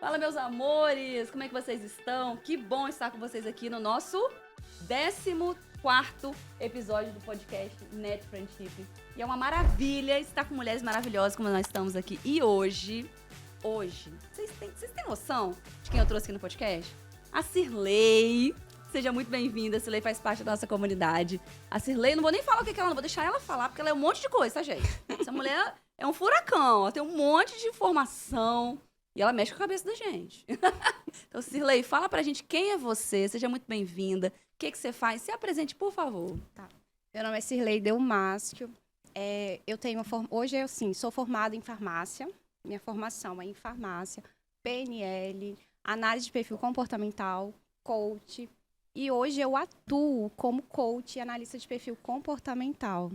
Fala, meus amores! Como é que vocês estão? Que bom estar com vocês aqui no nosso 14º episódio do podcast Net Friendship. E é uma maravilha estar com mulheres maravilhosas como nós estamos aqui. E hoje, vocês têm noção de quem eu trouxe aqui no podcast? A Cirlei. Seja muito bem-vinda. A Cirlei faz parte da nossa comunidade. A Cirlei, não vou nem falar o que ela, não vou deixar ela falar, porque ela é um monte de coisa, tá, gente? Essa mulher é um furacão, ela tem um monte de informação. E ela mexe com a cabeça da gente. Então, Cirlei, fala pra gente quem é você, seja muito bem-vinda, o que você faz, se apresente, por favor. Tá. Meu nome é Cirlei Delmácio. Eu tenho hoje eu sou formada em farmácia. Minha formação é em farmácia, PNL, análise de perfil comportamental, coach. E hoje eu atuo como coach e analista de perfil comportamental.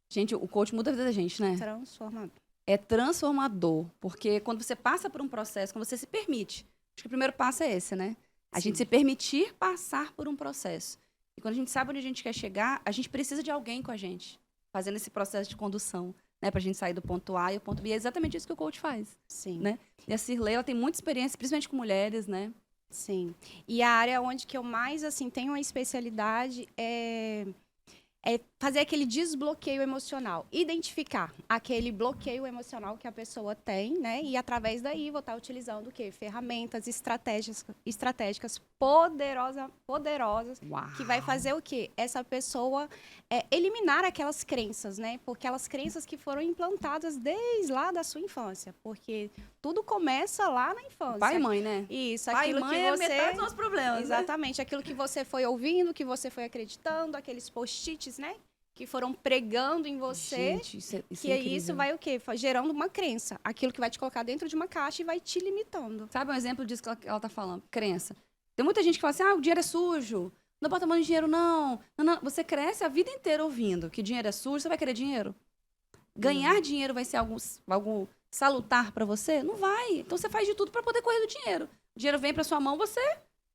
Gente, o coach muda a vida da gente, né? Transformador. É transformador, porque quando você passa por um processo, quando você se permite, acho que o primeiro passo é esse, né? A gente se permitir passar por um processo. E quando a gente sabe onde a gente quer chegar, a gente precisa de alguém com a gente, fazendo esse processo de condução, né? Pra gente sair do ponto A e o ponto B. E é exatamente isso que o coach faz. Sim. Né? E a Cirlei, ela tem muita experiência, principalmente com mulheres, né? Sim. E a área onde que eu mais, tenho uma especialidade é fazer aquele desbloqueio emocional. Identificar aquele bloqueio emocional que a pessoa tem, né? E através daí vou estar utilizando o quê? Ferramentas estratégicas poderosas Uau. que vai fazer o quê? Essa pessoa eliminar aquelas crenças, né? Porque aquelas crenças que foram implantadas desde lá da sua infância. Porque tudo começa lá na infância. Pai e mãe, né? Isso, Pai aquilo e mãe que você... é metade dos nossos problemas. Exatamente, aquilo que você foi ouvindo, que você foi acreditando, aqueles post-its, né? Que foram pregando em você. Gente, isso é que incrível. isso vai o quê? Gerando uma crença. Aquilo que vai te colocar dentro de uma caixa e vai te limitando. Sabe um exemplo disso que ela tá falando? Crença. Tem muita gente que fala assim, o dinheiro é sujo. Não bota mão em dinheiro, não. Não. Você cresce a vida inteira ouvindo que dinheiro é sujo, você vai querer dinheiro? Ganhar dinheiro vai ser algo salutar pra você? Não vai. Então você faz de tudo pra poder correr do dinheiro. O dinheiro vem pra sua mão, você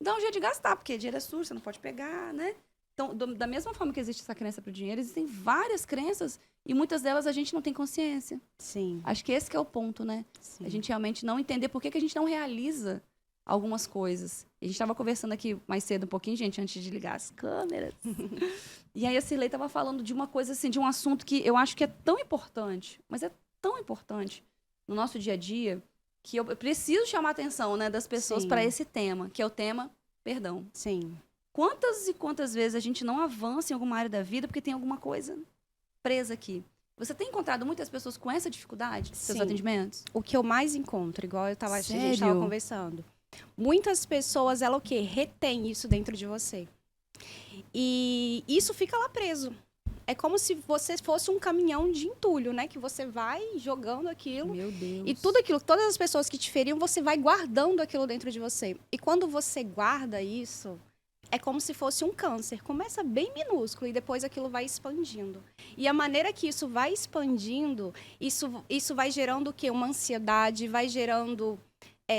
dá um jeito de gastar, porque dinheiro é sujo, você não pode pegar, né? Então, da mesma forma que existe essa crença pro dinheiro, existem várias crenças e muitas delas a gente não tem consciência. Sim. Acho que esse que é o ponto, né? Sim. A gente realmente não entender por que a gente não realiza algumas coisas. A gente estava conversando aqui mais cedo um pouquinho, gente, antes de ligar as câmeras. E aí a Cirlei estava falando de uma coisa assim, de um assunto que eu acho que é tão importante, mas é tão importante no nosso dia a dia, que eu preciso chamar a atenção, né, das pessoas para esse tema, que é o tema perdão. Sim. Quantas e quantas vezes a gente não avança em alguma área da vida porque tem alguma coisa presa aqui? Você tem encontrado muitas pessoas com essa dificuldade nos seus atendimentos? O que eu mais encontro, igual a gente Sério? estava conversando. Muitas pessoas, ela o quê? Retém isso dentro de você. E isso fica lá preso. É como se você fosse um caminhão de entulho, né? Que você vai jogando aquilo. Meu Deus. E tudo aquilo, todas as pessoas que te feriam, você vai guardando aquilo dentro de você. E quando você guarda isso, é como se fosse um câncer. Começa bem minúsculo e depois aquilo vai expandindo. E a maneira que isso vai expandindo, isso vai gerando o quê? Uma ansiedade, vai gerando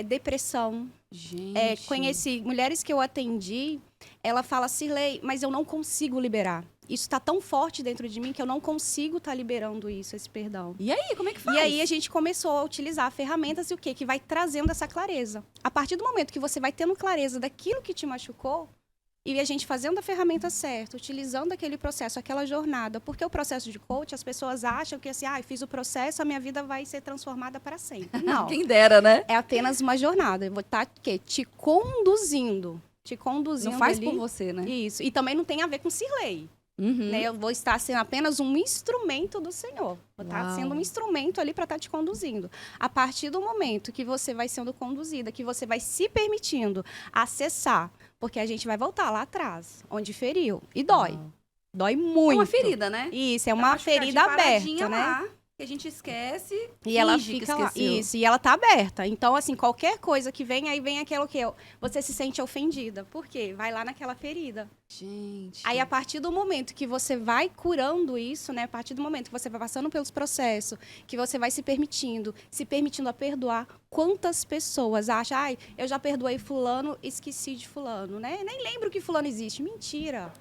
depressão. Gente. Conheci mulheres que eu atendi, ela fala, Cirlei, mas eu não consigo liberar. Isso está tão forte dentro de mim que eu não consigo estar liberando isso, esse perdão. E aí, como é que faz? E aí a gente começou a utilizar ferramentas e o quê? Que vai trazendo essa clareza. A partir do momento que você vai tendo clareza daquilo que te machucou, e a gente fazendo a ferramenta certa, utilizando aquele processo, aquela jornada, porque o processo de coach, as pessoas acham que assim, fiz o processo, a minha vida vai ser transformada para sempre. Não. Quem dera, né? É apenas uma jornada. Eu vou estar te conduzindo. Não faz ali. por você, né? Isso. E também não tem a ver com Cirlei. Uhum. Né? Eu vou estar sendo apenas um instrumento do Senhor. Vou estar sendo um instrumento ali para estar te conduzindo. A partir do momento que você vai sendo conduzida, que você vai se permitindo acessar, porque a gente vai voltar lá atrás, onde feriu. E dói. Uau. Dói muito. É uma ferida, né? Isso, é uma ferida aberta, né? Lá, que a gente esquece E ela finge que fica lá. esqueceu. Isso, e ela tá aberta. Então, assim, qualquer coisa que vem, aí vem aquilo que você se sente ofendida. Por quê? Vai lá naquela ferida. Gente. Aí, a partir do momento que você vai curando isso, né? A partir do momento que você vai passando pelos processos, que você vai se permitindo a perdoar, quantas pessoas acham, eu já perdoei fulano, esqueci de fulano, né? Nem lembro que fulano existe. Mentira.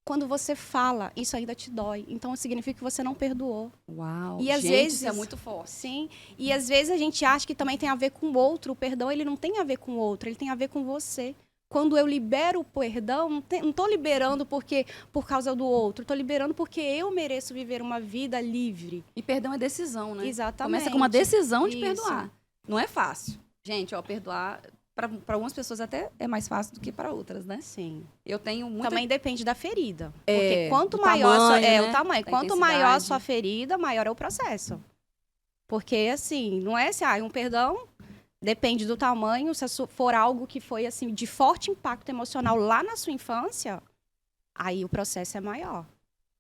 Quando você fala, isso ainda te dói. Então, significa que você não perdoou. Uau, E às gente, vezes isso é muito forte. Sim. E às vezes a gente acha que também tem a ver com o outro. O perdão, ele não tem a ver com o outro, ele tem a ver com você. Quando eu libero o perdão, não estou liberando por causa do outro. Estou liberando porque eu mereço viver uma vida livre. E perdão é decisão, né? Exatamente. Começa com uma decisão de Isso. perdoar. Não é fácil. Gente, ó, perdoar, para algumas pessoas até é mais fácil do que para outras, né? Sim. Eu tenho muita... Também depende da ferida. É, Porque quanto do maior tamanho, né? o tamanho, Da quanto maior a intensidade. sua ferida, maior é o processo. Porque assim, não é assim, um perdão depende do tamanho, se for algo que foi assim de forte impacto emocional lá na sua infância, aí o processo é maior.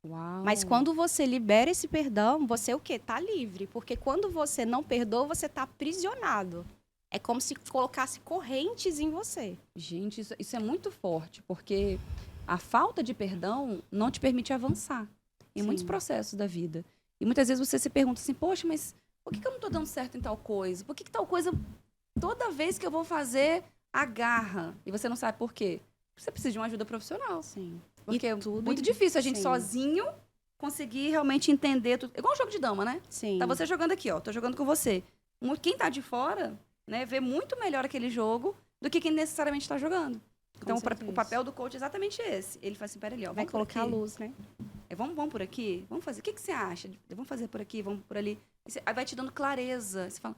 Uau. Mas quando você libera esse perdão, você o quê? Tá livre, porque quando você não perdoa, você tá aprisionado. É como se colocasse correntes em você. Gente, isso é muito forte, porque a falta de perdão não te permite avançar em Sim. muitos processos da vida. E muitas vezes você se pergunta assim, poxa, mas por que eu não tô dando certo em tal coisa? Por que tal coisa, toda vez que eu vou fazer, agarra? E você não sabe por quê. Você precisa de uma ajuda profissional. Sim. Porque é tudo muito difícil a gente sim. sozinho conseguir realmente entender tudo. Igual um jogo de dama, né? Sim. Tá você jogando aqui, ó. Tô jogando com você. Quem tá de fora, né, vê muito melhor aquele jogo do que quem necessariamente tá jogando. Então, o papel do coach é exatamente esse. Ele fala assim, pera ali, ó. Vai colocar a luz, né? Vamos por aqui? Vamos fazer. O que você acha? Vamos fazer por aqui, vamos por ali. Aí vai te dando clareza. Você fala,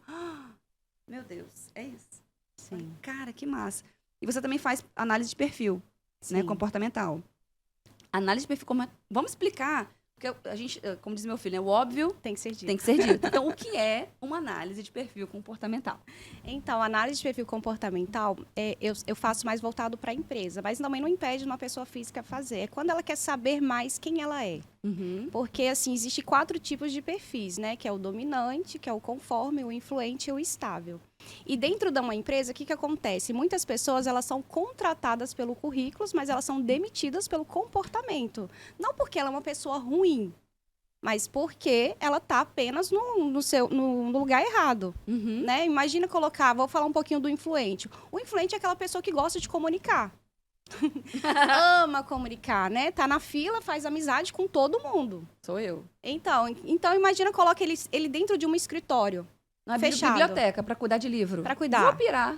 meu Deus, é isso. Sim. Cara, que massa. E você também faz análise de perfil, né, Sim. comportamental. Análise de perfil, vamos explicar, porque a gente, como diz meu filho, né, o óbvio Tem que ser dito. tem que ser dito. Então, o que é uma análise de perfil comportamental? Então, a análise de perfil comportamental, eu faço mais voltado para a empresa, mas também não impede uma pessoa física fazer. É quando ela quer saber mais quem ela é. Uhum. Porque, assim, existem 4 tipos de perfis, né? Que é o dominante, que é o conforme, o influente e o estável. E dentro de uma empresa, o que acontece? Muitas pessoas, elas são contratadas pelo currículo, mas elas são demitidas pelo comportamento. Não porque ela é uma pessoa ruim, mas porque ela está apenas no lugar errado. Uhum. Né? Imagina colocar, vou falar um pouquinho do influente. O influente é aquela pessoa que gosta de comunicar. Ama comunicar, né? Tá na fila, faz amizade com todo mundo. Sou eu. Então imagina, coloca ele dentro de um escritório. Na Fechado. biblioteca, para cuidar de livro. Pra cuidar. Vou pirar.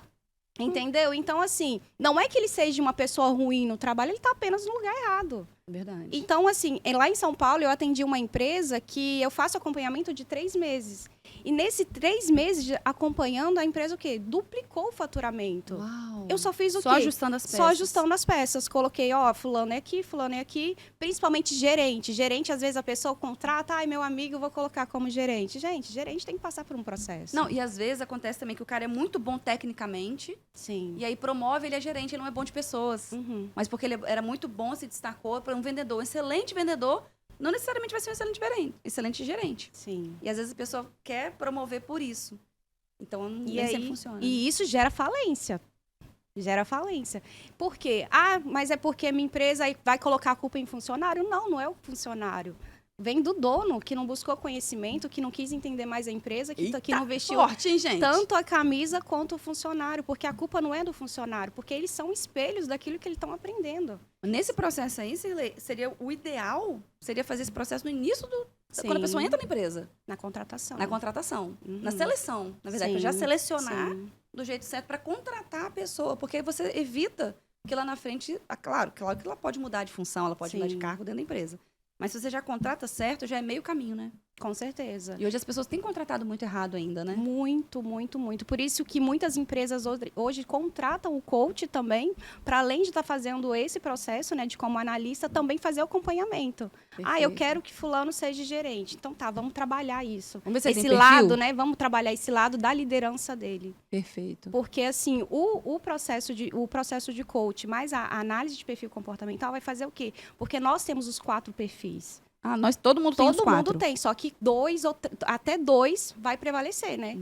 Entendeu? Então, assim, não é que ele seja uma pessoa ruim no trabalho, ele tá apenas no lugar errado. Verdade. Então, assim, lá em São Paulo, eu atendi uma empresa que eu faço acompanhamento de 3 meses. E nesse 3 meses acompanhando, a empresa o quê? Duplicou o faturamento. Uau. Eu só fiz o Só quê? ajustando as peças. Só ajustando as peças. Coloquei, fulano é aqui. Principalmente gerente. Gerente, às vezes, a pessoa contrata, meu amigo, eu vou colocar como gerente. Gente, gerente tem que passar por um processo. Não, e às vezes acontece também que o cara é muito bom tecnicamente, Sim. e aí promove, ele é gerente, ele não é bom de pessoas. Uhum. Mas porque ele era muito bom, se destacou para um vendedor, um excelente vendedor, não necessariamente vai ser um excelente gerente. Sim. E às vezes a pessoa quer promover por isso. Então, nem sempre funciona. E isso gera falência. Por quê? Mas é porque a minha empresa vai colocar a culpa em funcionário? Não é o funcionário. Vem do dono, que não buscou conhecimento, que não quis entender mais a empresa, que não vestiu forte, hein, gente? tanto a camisa quanto o funcionário. Porque a culpa não é do funcionário, porque eles são espelhos daquilo que eles estão aprendendo. Nesse processo aí, seria o ideal, seria fazer esse processo no início quando a pessoa entra na empresa. Na contratação. Na contratação. Uhum. Na seleção, na verdade. Sim, Pra já selecionar sim. do jeito certo para contratar a pessoa. Porque aí você evita que lá na frente... Claro que ela pode mudar de função, ela pode mudar de cargo dentro da empresa. Mas se você já contrata certo, já é meio caminho, né? Com certeza. E hoje as pessoas têm contratado muito errado ainda, né? Muito, muito, muito. Por isso que muitas empresas hoje contratam o coach também, para além de estar fazendo esse processo, né, de como analista, também fazer o acompanhamento. Perfeito. Eu quero que fulano seja gerente. Então tá, vamos trabalhar isso. Vamos ver se esse tem lado, perfil? né? Vamos trabalhar esse lado da liderança dele. Perfeito. Porque, assim, o processo de coach mais a análise de perfil comportamental vai fazer o quê? Porque nós temos os 4 perfis. Todo mundo tem os Todo 4. mundo tem, só que 2 ou até 2 vai prevalecer, né?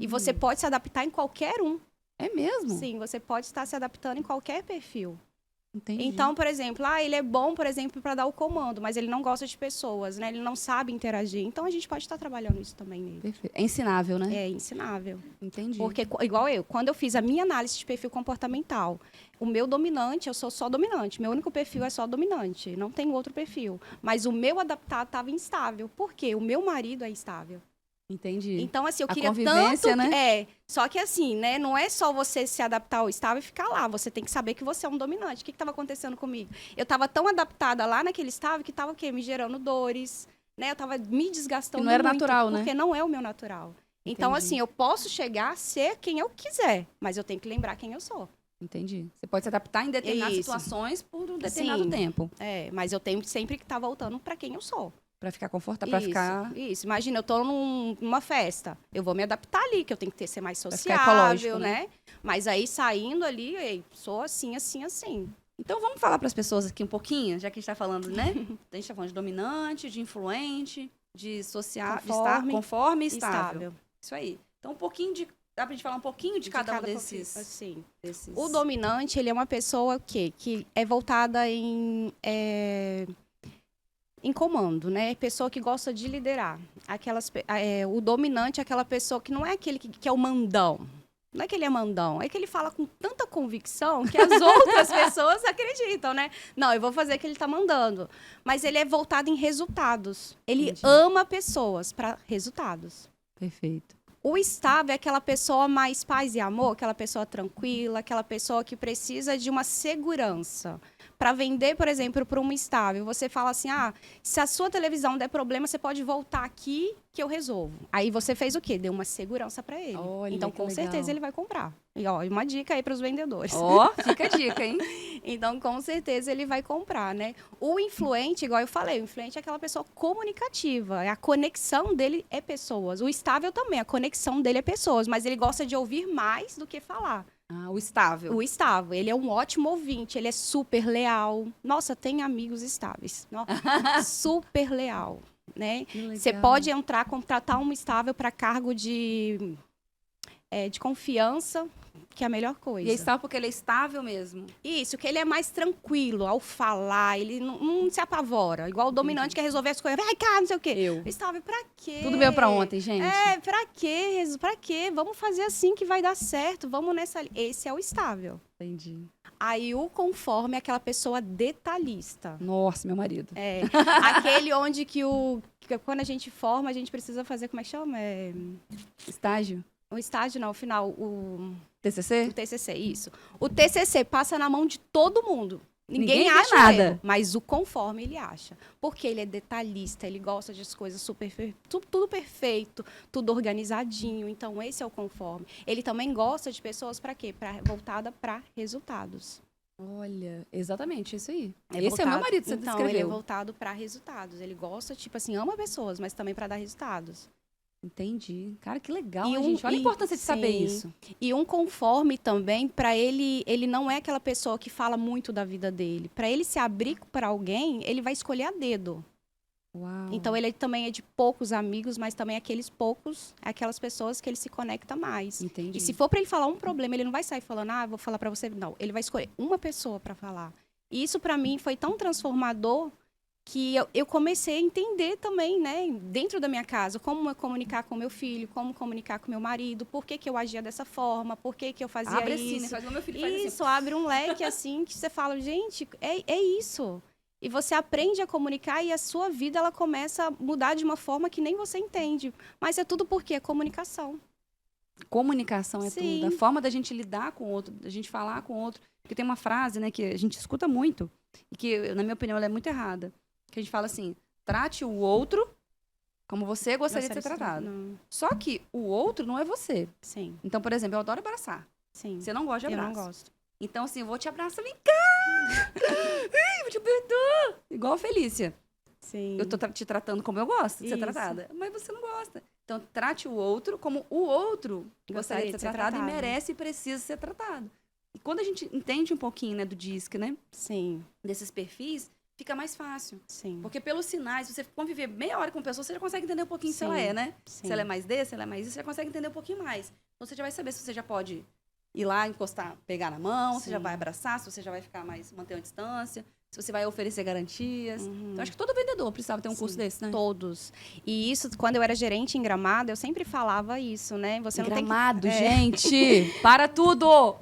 E você pode se adaptar em qualquer um. É mesmo? Sim, você pode estar se adaptando em qualquer perfil. Entendi. Então, por exemplo, ele é bom, por exemplo, para dar o comando, mas ele não gosta de pessoas, né? Ele não sabe interagir. Então, a gente pode estar trabalhando isso também nele. Perfeito. É ensinável, né? É ensinável. Entendi. Porque, igual quando eu fiz a minha análise de perfil comportamental, o meu dominante, eu sou só dominante. Meu único perfil é só dominante. Não tenho outro perfil. Mas o meu adaptado estava instável. Por quê? O meu marido é instável. Entendi. Então, assim, eu A queria convivência, tanto... né? Só que assim, né? Não é só você se adaptar ao estável e ficar lá. Você tem que saber que você é um dominante. O que estava acontecendo comigo? Eu estava tão adaptada lá naquele estável que estava o quê? Me gerando dores, né? Eu estava me desgastando Que não era muito, natural, né? porque não é o meu natural. Então, Entendi. assim, eu posso chegar a ser quem eu quiser, mas eu tenho que lembrar quem eu sou. Entendi. Você pode se adaptar em determinadas Isso. situações por um determinado Sim. tempo. Mas eu tenho sempre que estar voltando para quem eu sou. Pra ficar confortável, pra ficar... Isso. Imagina, eu tô numa festa. Eu vou me adaptar ali, que eu tenho que ser mais Pra ficar sociável, ecológico, né? Mas aí, saindo ali, sou assim, assim, assim. Então, vamos falar pras pessoas aqui um pouquinho, já que a gente tá falando, né? A gente tá falando de dominante, de influente, de social, conforme e estável. Isso aí. Então, um pouquinho de... Dá pra gente falar um pouquinho de cada um desses... Assim. desses... O dominante, ele é uma pessoa que é voltada em comando, né? Pessoa que gosta de liderar. O dominante é aquela pessoa que não é aquele que é o mandão. Não é que ele é mandão, é que ele fala com tanta convicção que as outras pessoas acreditam, né? Não, eu vou fazer o que ele tá mandando. Mas ele é voltado em resultados. Ele ama pessoas para resultados. Perfeito. O estável é aquela pessoa mais paz e amor, aquela pessoa tranquila, aquela pessoa que precisa de uma segurança. Para vender, por exemplo, para uma estável, você fala assim, se a sua televisão der problema, você pode voltar aqui que eu resolvo. Aí você fez o quê? Deu uma segurança para ele. Olha, então, com certeza, ele vai comprar. E, uma dica aí para os vendedores. Fica a dica, hein? Então, com certeza, ele vai comprar, né? O influente, igual eu falei, o influente é aquela pessoa comunicativa. A conexão dele é pessoas. O estável também, a conexão dele é pessoas. Mas ele gosta de ouvir mais do que falar. O estável. O estável, ele é um ótimo ouvinte, ele é super leal. Nossa, tem amigos estáveis. Super leal, né? Você pode contratar um estável para cargo de confiança, que é a melhor coisa. E é estável porque ele é estável mesmo. Isso, que ele é mais tranquilo ao falar, ele não se apavora. Igual o dominante quer resolver as coisas. Vai cá, não sei o quê. Estável, pra quê? Tudo veio pra ontem, gente. Pra quê? Pra quê? Vamos fazer assim que vai dar certo. Vamos nessa... Esse é o estável. Entendi. Aí o conforme é aquela pessoa detalhista. Nossa, meu marido. Aquele onde que quando a gente forma, a gente precisa fazer, como é que chama? Estágio? O estágio, não, o final, o TCC? O TCC, isso. O TCC passa na mão de todo mundo. Ninguém vê acha nada. Mas o conforme ele acha. Porque ele é detalhista, ele gosta de coisas tudo perfeito, tudo organizadinho. Então, esse é o conforme. Ele também gosta de pessoas para quê? Voltada para resultados. Olha, exatamente, isso aí. Esse Esse é o meu marido, você então, descreveu. ele é voltado para resultados. Ele gosta, tipo assim, ama pessoas, mas também para dar resultados. Entendi. Cara, que legal, E gente. Olha a importância de saber sim. isso. E um conforme também, para ele não é aquela pessoa que fala muito da vida dele. Para ele se abrir para alguém, ele vai escolher a dedo. Uau. Então, ele também é de poucos amigos, mas também aquelas pessoas que ele se conecta mais. Entendi. E se for para ele falar um problema, ele não vai sair falando, vou falar para você. Não, ele vai escolher uma pessoa para falar. E isso, para mim, foi tão transformador que eu comecei a entender também, né, dentro da minha casa, como eu comunicar com meu filho, como comunicar com meu marido, por que eu agia dessa forma, por que eu fazia abre isso. Assim, né? Faz o meu filho faz isso, assim. abre um leque assim, que você fala, gente, é isso. E você aprende a comunicar e a sua vida, ela começa a mudar de uma forma que nem você entende. Mas é tudo porque é comunicação. Comunicação é Sim. tudo. A forma da gente lidar com o outro, da gente falar com o outro. Porque tem uma frase, né, que a gente escuta muito, e que, na minha opinião, ela é muito errada. Que a gente fala assim, trate o outro como você gostaria de ser tratado. Não. Só que o outro não é você. Sim. Então, por exemplo, eu adoro abraçar. Sim. Você não gosta de abraço. Eu não gosto. Então, assim, eu vou te abraçar, vem cá! Ai, vou te apertar! Igual a Felícia. Sim. Eu tô te tratando como eu gosto de ser tratada. Mas você não gosta. Então, trate o outro como o outro gostaria de ser tratado e merece e precisa ser tratado. E quando a gente entende um pouquinho, né, do DISC, né? Sim. Desses perfis, fica mais fácil. Sim. Porque pelos sinais, você conviver meia hora com a pessoa, você já consegue entender um pouquinho Sim. se ela é, né? Sim. Se ela é mais desse, se ela é mais isso, você já consegue entender um pouquinho mais. Então, você já vai saber se você já pode ir lá encostar, pegar na mão, se Sim. já vai abraçar, se você já vai ficar mais, manter uma distância, se você vai oferecer garantias. Uhum. Então, acho que todo vendedor precisava ter um curso Sim, desse, né? Todos. E isso, quando eu era gerente em Gramado, eu sempre falava isso, né? Você não Gramado, tem que... gente! Para tudo!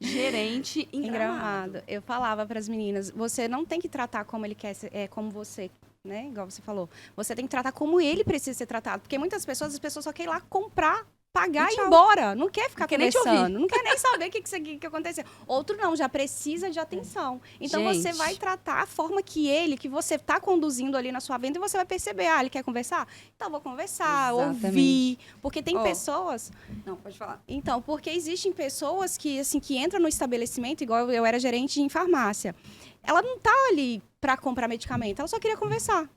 Gerente em Em Gramado. Gramado. Eu falava para as meninas, você não tem que tratar como ele quer, como você, né? Igual você falou. Você tem que tratar como ele precisa ser tratado. Porque muitas pessoas, as pessoas só querem ir lá comprar, pagar E e ir tchau. embora. Não quer ficar Não quer nem te conversando. ouvir. Não quer nem saber o que aconteceu. Outro não, já precisa de atenção. Então você Gente. vai tratar a forma que você está conduzindo ali na sua venda e você vai perceber, ele quer conversar? Então eu vou conversar, Exatamente. ouvir. Porque tem Ó. pessoas... Não, pode falar. Então, porque existem pessoas que, assim, que entram no estabelecimento, igual eu era gerente em farmácia. Ela não tá ali para comprar medicamento, ela só queria conversar.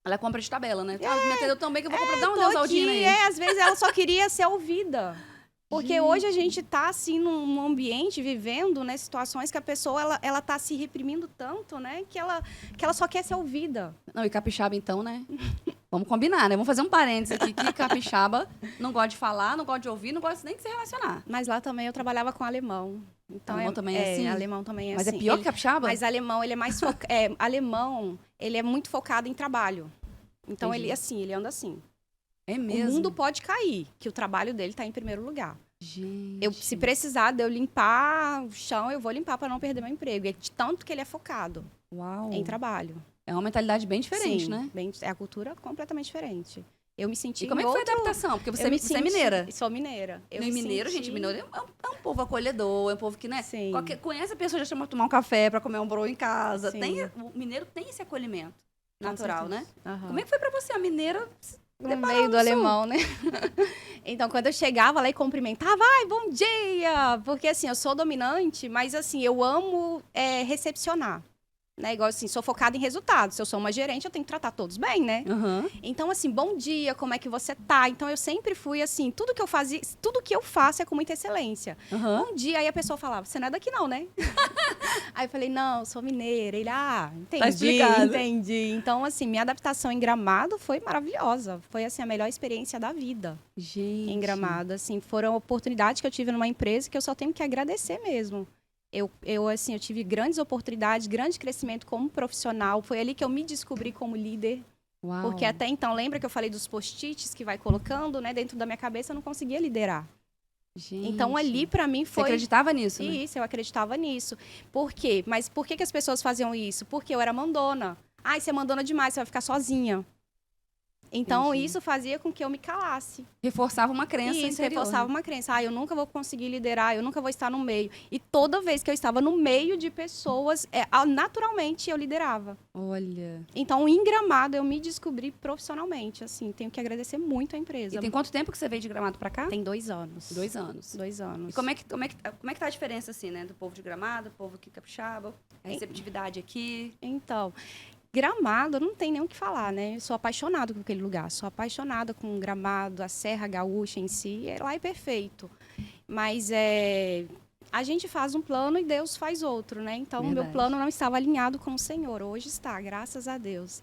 Ela compra de tabela, né? Me atendeu tão bem que eu vou comprar. Dá um Tô Neosaldina aqui, aí. às vezes ela só queria ser ouvida. Porque Gente. hoje a gente tá, assim, num ambiente, vivendo, né, situações que a pessoa, ela tá se reprimindo tanto, né, que ela só quer ser ouvida. Não, e capixaba então, né? Vamos combinar, né? Vamos fazer um parênteses aqui, que capixaba não gosta de falar, não gosta de ouvir, não gosta nem de se relacionar. Mas lá também eu trabalhava com alemão. Então Alemão também é assim? Alemão também é Mas assim. é pior que capixaba? Mas alemão, ele é mais alemão, ele é muito focado em trabalho. Então Entendi. ele anda assim. É mesmo? O mundo pode cair, que o trabalho dele tá em primeiro lugar. Gente. Se precisar de eu limpar o chão, eu vou limpar para não perder meu emprego. É de tanto que ele é focado Uau. em trabalho. É uma mentalidade bem diferente, Sim, né? É a cultura completamente diferente. Eu me senti E como é que foi a adaptação? Porque você é mineira. Sou mineira. Eu E me mineiro, senti- gente, mineiro é um povo acolhedor, é um povo que, né? Sim. Conhece a pessoa, já chama pra tomar um café, pra comer um bro em casa. Sim. O mineiro tem esse acolhimento Com natural, né? certeza. Aham. Como é que foi pra você, a mineira? No Deparou meio do no sul. alemão, né? Então, quando eu chegava lá e cumprimentava, bom dia! Porque, assim, eu sou dominante, mas, assim, eu amo recepcionar. Né? Igual, assim, sou focada em resultados. Se eu sou uma gerente, eu tenho que tratar todos bem, né? Aham. Então, assim, bom dia, como é que você tá? Então, eu sempre fui, assim, tudo que eu faço é com muita excelência. Aham. Bom dia, aí a pessoa falava, você não é daqui não, né? Aí eu falei, não, sou mineira. Ele, entendi, explicado. entendi. Então, assim, minha adaptação em Gramado foi maravilhosa. Foi, assim, a melhor experiência da vida Gente. em Gramado. Assim, foram oportunidades que eu tive numa empresa que eu só tenho que agradecer mesmo. Assim, eu tive grandes oportunidades, grande crescimento como profissional. Foi ali que eu me descobri como líder. Uau. Porque até então, lembra que eu falei dos post-its que vai colocando, né? Dentro da minha cabeça, eu não conseguia liderar. Gente. Então, ali, pra mim, Você foi... acreditava nisso, né? Isso, eu acreditava nisso. Por quê? Mas por que as pessoas faziam isso? Porque eu era mandona. Você é mandona demais, você vai ficar sozinha. Então, Entendi. isso fazia com que eu me calasse. Reforçava uma crença Isso, interior. reforçava uma crença. Eu nunca vou conseguir liderar, eu nunca vou estar no meio. E toda vez que eu estava no meio de pessoas, naturalmente eu liderava. Olha. Então, em Gramado, eu me descobri profissionalmente. Assim, tenho que agradecer muito a empresa. E tem quanto tempo que você veio de Gramado pra cá? Tem 2 anos. 2 anos. 2 anos. E como é que tá a diferença, assim, né? Do povo de Gramado, do povo aqui capixaba, a receptividade aqui. Então, Gramado, não tem nem o que falar, né? Eu sou apaixonada com aquele lugar. Sou apaixonada com Gramado, a Serra Gaúcha em si. Lá é perfeito. Mas a gente faz um plano e Deus faz outro, né? Então, o meu Verdade. plano não estava alinhado com o Senhor. Hoje está, graças a Deus.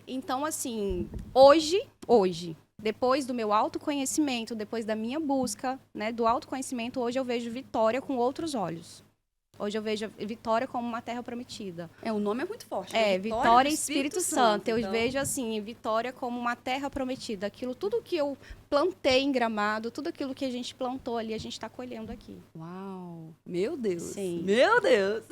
Então, assim, hoje, depois do meu autoconhecimento, depois da minha busca, né, do autoconhecimento, hoje eu vejo Vitória com outros olhos. Hoje eu vejo Vitória como uma terra prometida. O nome é muito forte. né? Vitória do e Espírito Santo. Eu então. vejo, assim, Vitória como uma terra prometida. Tudo que eu plantei em Gramado, tudo aquilo que a gente plantou ali, a gente está colhendo aqui. Uau. Meu Deus. Sim. Meu Deus.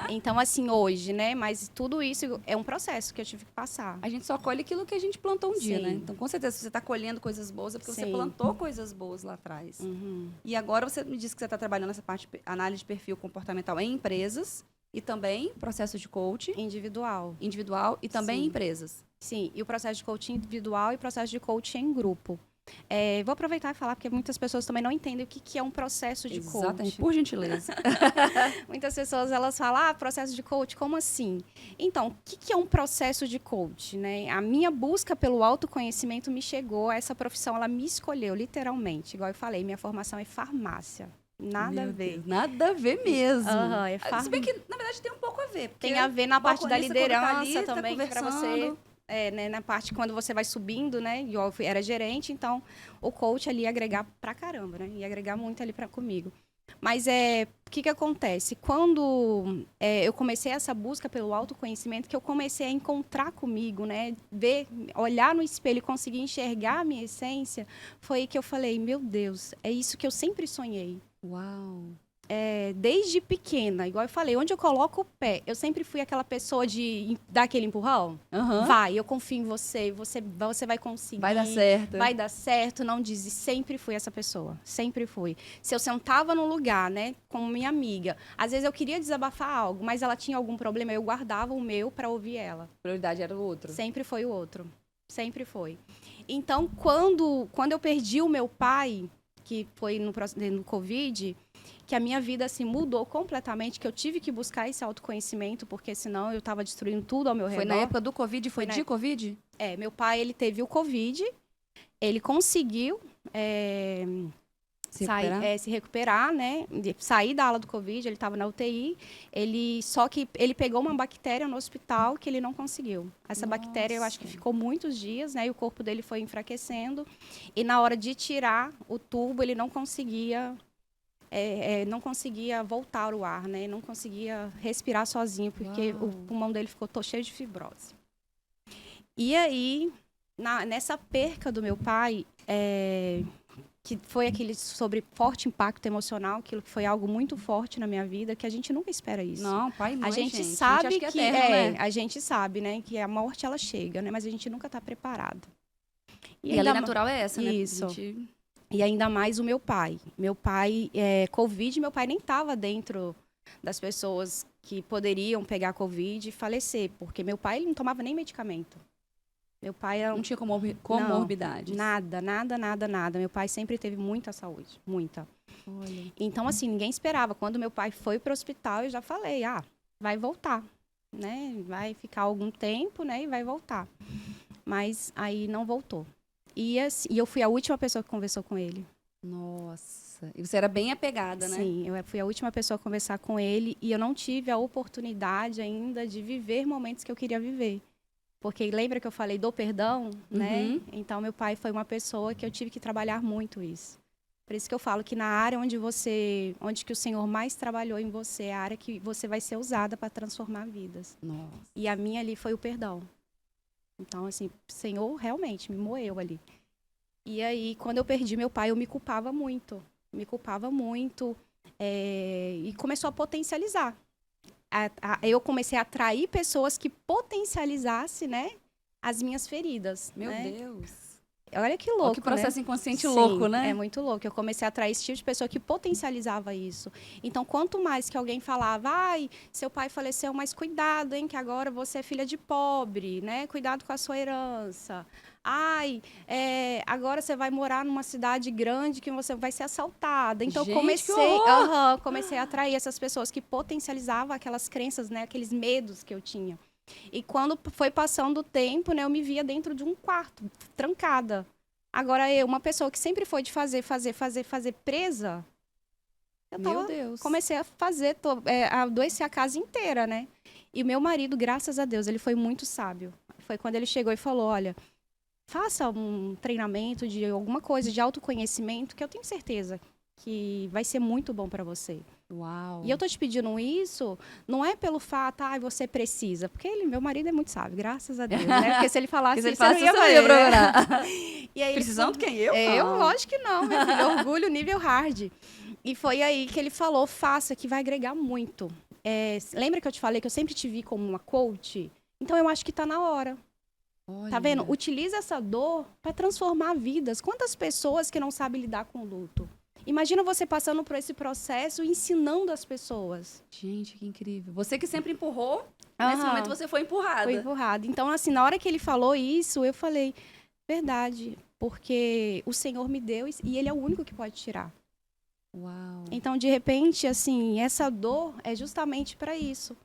Então, assim, hoje, né? Mas tudo isso é um processo que eu tive que passar. A gente só colhe aquilo que a gente plantou um dia, Sim. né? Então, com certeza, se você tá colhendo coisas boas, é porque você Sim. plantou coisas boas lá atrás. Uhum. E agora você me disse que você está trabalhando nessa parte de análise de perfil comportamental em empresas e também processo de coaching Individual. individual e também em Sim. empresas. Sim, e o processo de coaching individual e o processo de coaching em grupo. Vou aproveitar e falar, porque muitas pessoas também não entendem o que é um processo de Exatamente, coaching. por gentileza. Muitas pessoas, elas falam, processo de coach, como assim? Então, o que é um processo de coach, né? A minha busca pelo autoconhecimento me chegou a essa profissão, ela me escolheu, literalmente. Igual eu falei, minha formação é farmácia. Nada a Meu ver. Deus, nada a ver mesmo. Aham, Se bem que, na verdade, tem um pouco a ver. porque Tem a ver na parte da balconista, quando tá liderança ali, tá também, para você conversando, né, na parte quando você vai subindo, né? Igual era gerente, então o coach ali ia agregar pra caramba, né? Ia agregar muito ali comigo. Mas o que acontece? Quando eu comecei essa busca pelo autoconhecimento, que eu comecei a encontrar comigo, né? Olhar no espelho e conseguir enxergar a minha essência, foi aí que eu falei, meu Deus, é isso que eu sempre sonhei. Uau! Desde pequena, igual eu falei, onde eu coloco o pé, eu sempre fui aquela pessoa de dar aquele empurrão. Uhum. Vai, eu confio em você, você vai conseguir. Vai dar certo. Vai dar certo, não desiste. Sempre fui essa pessoa, sempre fui. Se eu sentava num lugar, né, com minha amiga, às vezes eu queria desabafar algo, mas ela tinha algum problema, eu guardava o meu para ouvir ela. A prioridade era o outro. Sempre foi o outro, sempre foi. Então, quando eu perdi o meu pai, que foi no Covid, que a minha vida assim mudou completamente, que eu tive que buscar esse autoconhecimento, porque senão eu estava destruindo tudo ao meu redor. Foi na época do Covid? Foi de Covid? Meu pai, ele teve o Covid, ele conseguiu se recuperar, né? Sair da ala do Covid, ele estava na UTI, só que ele pegou uma bactéria no hospital que ele não conseguiu. Essa bactéria, eu acho que ficou muitos dias, né? E o corpo dele foi enfraquecendo, e na hora de tirar o tubo, ele não conseguia voltar o ar, né? Não conseguia respirar sozinho, porque o pulmão dele ficou cheio de fibrose. E aí, nessa perca do meu pai, que foi aquele sobre forte impacto emocional, aquilo que foi algo muito forte na minha vida, que a gente nunca espera isso. Não, pai e mãe, a gente a sabe gente acha que é eterno, né? A gente sabe, né, que a morte ela chega, né? Mas a gente nunca está preparado. E a lei natural é essa, né? Isso. E ainda mais o meu pai. Meu pai, Covid, meu pai nem estava dentro das pessoas que poderiam pegar Covid e falecer, porque meu pai ele não tomava nem medicamento. Meu pai não tinha comorbidades. Nada. Meu pai sempre teve muita saúde, muita. Olha. Então, assim, ninguém esperava. Quando meu pai foi para o hospital, eu já falei, vai voltar, né? Vai ficar algum tempo, né? E vai voltar. Mas aí não voltou. E eu fui a última pessoa que conversou com ele. Nossa. E você era bem apegada, né? Sim, eu fui a última pessoa a conversar com ele. E eu não tive a oportunidade ainda de viver momentos que eu queria viver. Porque lembra que eu falei do perdão, né? Então, meu pai foi uma pessoa que eu tive que trabalhar muito isso. Por isso que eu falo que na área onde que o Senhor mais trabalhou em você, é a área que você vai ser usada para transformar vidas. Nossa. E a minha ali foi o perdão. Então, assim, o Senhor realmente me moeu ali. E aí, quando eu perdi meu pai, eu me culpava muito. E começou a potencializar. Eu comecei a atrair pessoas que potencializassem, né, as minhas feridas. Meu né? Deus. Olha que louco, que processo inconsciente Sim, louco, né? É muito louco. Eu comecei a atrair esse tipo de pessoa que potencializava isso. Então, quanto mais que alguém falava, seu pai faleceu, mas cuidado, hein, que agora você é filha de pobre, né? Cuidado com a sua herança. Agora você vai morar numa cidade grande que você vai ser assaltada. Então, comecei a atrair essas pessoas que potencializavam aquelas crenças, né? Aqueles medos que eu tinha. E quando foi passando o tempo, né, eu me via dentro de um quarto, trancada. Agora uma pessoa que sempre foi de fazer presa, comecei a fazer, a adoecer a casa inteira, né? E o meu marido, graças a Deus, ele foi muito sábio. Foi quando ele chegou e falou, olha, faça um treinamento de alguma coisa, de autoconhecimento, que eu tenho certeza que vai ser muito bom para você. Uau. E eu tô te pedindo isso, não é pelo fato, você precisa. Porque meu marido é muito sábio, graças a Deus, né? Porque se ele falasse, você não ia procurar. E aí precisando quem? Eu? Eu, lógico que não, meu filho. Orgulho nível hard. E foi aí que ele falou, faça, que vai agregar muito. Lembra que eu te falei que eu sempre te vi como uma coach? Então, eu acho que tá na hora. Olha. Tá vendo? Utiliza essa dor para transformar vidas. Quantas pessoas que não sabem lidar com o luto? Imagina você passando por esse processo, ensinando as pessoas. Gente, que incrível. Você que sempre empurrou, nesse momento você foi empurrada. Foi empurrada. Então, assim, na hora que ele falou isso, eu falei, verdade, porque o Senhor me deu e Ele é o único que pode tirar. Uau. Então, de repente, assim, essa dor é justamente para isso.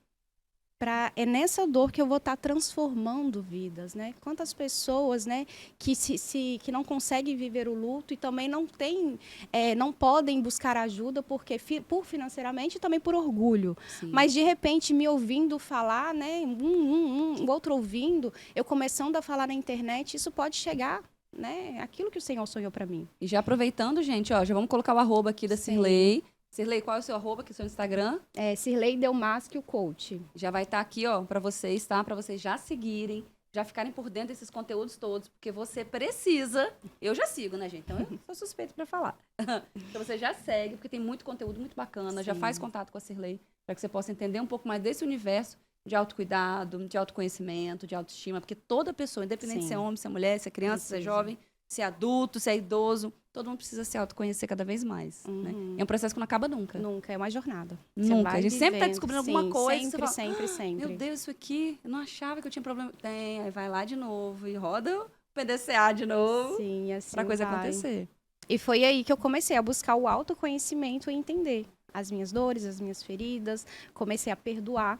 É nessa dor que eu vou estar transformando vidas, né? Quantas pessoas, né, que não conseguem viver o luto e também não podem buscar ajuda porque por financeiramente e também por orgulho. Sim. Mas de repente me ouvindo falar, né, o outro ouvindo, eu começando a falar na internet, isso pode chegar, né, aquilo que o Senhor sonhou para mim. E já aproveitando, gente, ó, já vamos colocar o arroba aqui da Sim. Cirlei. Cirlei, qual é o seu arroba, que é o seu Instagram? Cirlei Delmasque, o coach. Já vai estar aqui, ó, pra vocês, tá? Pra vocês já seguirem, já ficarem por dentro desses conteúdos todos, porque você precisa. Eu já sigo, né, gente? Então eu sou suspeito pra falar. Então você já segue, porque tem muito conteúdo muito bacana. Já faz contato com a Cirlei, para que você possa entender um pouco mais desse universo de autocuidado, de autoconhecimento, de autoestima, porque toda pessoa, independente se é homem, se é mulher, se é criança, se é jovem, se é adulto, se é idoso, todo mundo precisa se autoconhecer cada vez mais. Né? É um processo que não acaba nunca. Nunca, é uma jornada. Nunca. A gente sempre está descobrindo alguma coisa. Sempre, fala, sempre. Meu Deus, isso aqui, eu não achava que eu tinha problema. Tem, aí vai lá de novo e roda o PDCA de novo. Sim, assim pra coisa acontecer. E foi aí que eu comecei a buscar o autoconhecimento e entender as minhas dores, as minhas feridas. Comecei a perdoar.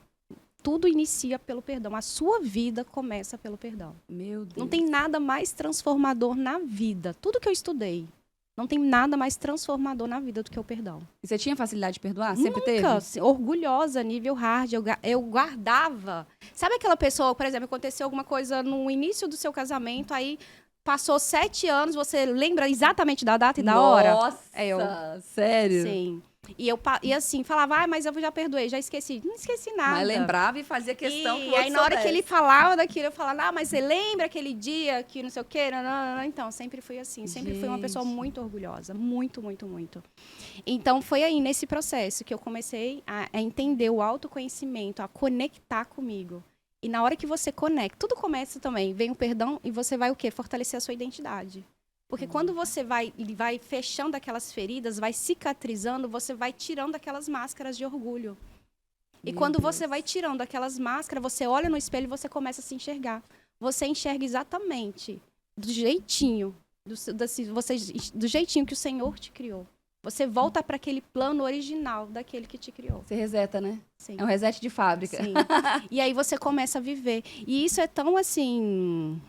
Tudo inicia pelo perdão. A sua vida começa pelo perdão. Meu Deus. Não tem nada mais transformador na vida. Tudo que eu estudei. Não tem nada mais transformador na vida do que o perdão. E você tinha facilidade de perdoar? Sempre teve? Nunca. Orgulhosa, nível hard. Eu guardava. Sabe aquela pessoa, por exemplo, aconteceu alguma coisa no início do seu casamento, aí passou 7 anos, você lembra exatamente da data e da hora? Nossa, sério? Sim. E assim, falava, mas eu já perdoei, já esqueci. Não esqueci nada. Mas lembrava e fazia questão que o outro aí na hora soubesse. que ele falava daquilo, eu falava, mas você lembra aquele dia que não sei o quê? Não. Então, sempre fui assim. Sempre fui uma pessoa muito orgulhosa. Muito, muito, muito. Então, foi aí, nesse processo, que eu comecei a entender o autoconhecimento, a conectar comigo. E na hora que você conecta, tudo começa também, vem o perdão e você vai o quê? Fortalecer a sua identidade. Porque quando você vai fechando aquelas feridas, vai cicatrizando, você vai tirando aquelas máscaras de orgulho. E quando você vai tirando aquelas máscaras, você olha no espelho e você começa a se enxergar. Você enxerga exatamente do jeitinho, do jeitinho que o Senhor te criou. Você volta para aquele plano original daquele que te criou. Você reseta, né? Sim. É um reset de fábrica. Sim. E aí você começa a viver. E isso é tão assim...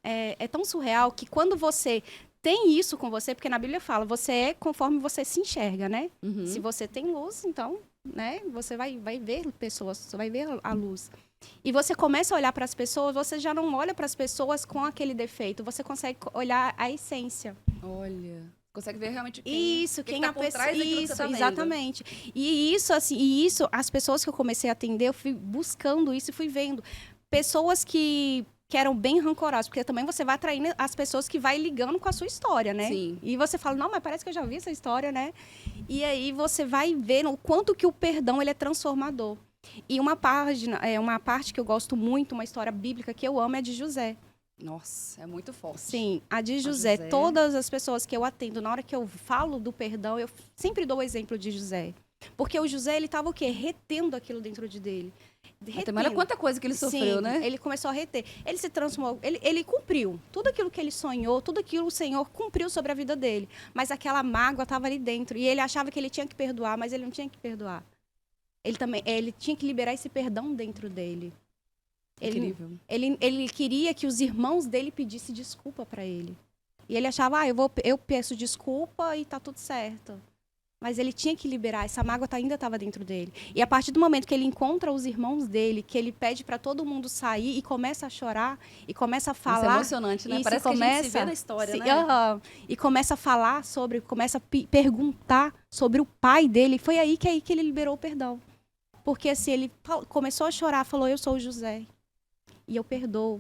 É tão surreal que quando você tem isso com você, porque na Bíblia fala, você é conforme você se enxerga, né? Uhum. Se você tem luz, então, né, você vai ver pessoas, você vai ver a luz. E você começa a olhar para as pessoas, você já não olha para as pessoas com aquele defeito, você consegue olhar a essência. Olha, consegue ver realmente quem tá a por pessoa, trás daquilo que você tá vendo. Exatamente. E isso, as pessoas que eu comecei a atender, eu fui buscando isso e fui vendo pessoas que eram bem rancorosas, porque também você vai atraindo as pessoas que vai ligando com a sua história, né? Sim. E você fala, não, mas parece que eu já vi essa história, né? E aí você vai vendo o quanto que o perdão, ele é transformador. E uma parte que eu gosto muito, uma história bíblica que eu amo, é a de José. Nossa, é muito forte. Sim, a de José. Todas as pessoas que eu atendo, na hora que eu falo do perdão, eu sempre dou o exemplo de José. Porque o José, ele estava o quê? Retendo aquilo dentro dele. Olha quanta coisa que ele sofreu, Sim, né? Ele começou a reter. Ele se transformou, ele cumpriu. Tudo aquilo que ele sonhou, tudo aquilo o Senhor cumpriu sobre a vida dele. Mas aquela mágoa estava ali dentro. E ele achava que ele tinha que perdoar, mas ele não tinha que perdoar. Ele tinha que liberar esse perdão dentro dele. Incrível. Ele queria que os irmãos dele pedissem desculpa para ele. E ele achava, eu peço desculpa e tá tudo certo. Mas ele tinha que liberar, essa mágoa ainda estava dentro dele. E a partir do momento que ele encontra os irmãos dele, que ele pede para todo mundo sair e começa a chorar, e começa a falar... Isso é emocionante, né? Parece que a gente se vê na história, né? E começa a falar começa a perguntar sobre o pai dele. Foi aí que ele liberou o perdão. Porque assim, ele começou a chorar, falou, eu sou o José. E eu perdoo.